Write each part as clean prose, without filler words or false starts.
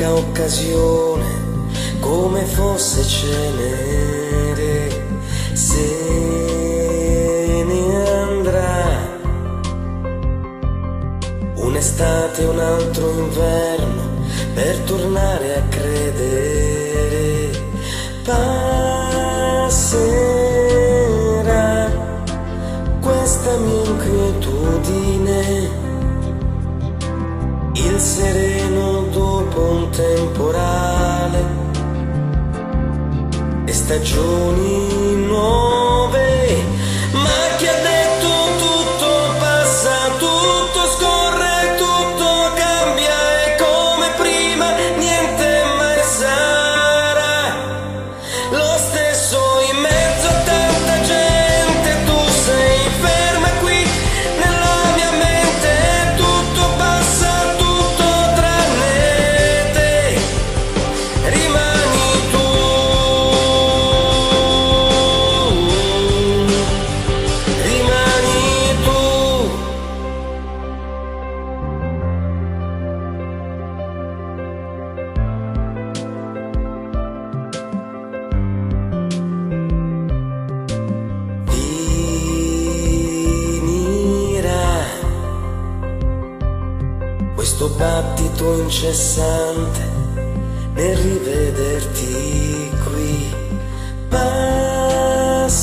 l'unica occasione, come fosse cenere, se ne andrà. Un'estate, un altro inverno, per tornare a credere. Passerà questa mia inquietudine, il sereno dopo un temporale e stagioni nuove. Ma chi ha detto tutto passa, tutto scorre, tutto cambia e come prima niente mai sarà lo stesso in mezzo a tanta gente. Tu sei ferma qui nella mia mente, tutto passa, tutto tranne te, rimani tu, rimani tu. Finirà questo battito incessante nel rivederti qui. Passerà,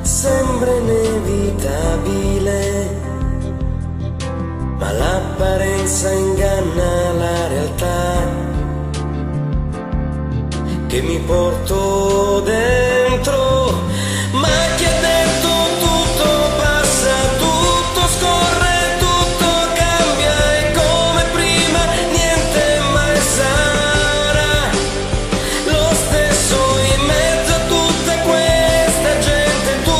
sembra inevitabile, ma l'apparenza inganna la realtà che mi porto dentro. Ma chi ha detto tutto passa, tutto scorre, tutto cambia e come prima niente mai sarà lo stesso in mezzo a tutta questa gente. Tu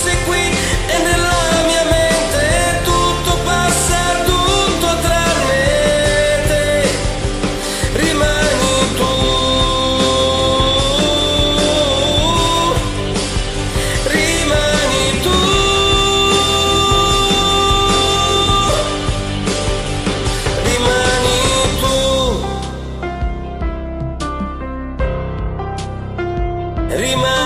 sei qui e nella mia mente tutto passa, tutto tranne te, rimani tu, rimani tu, rimani tu, rimani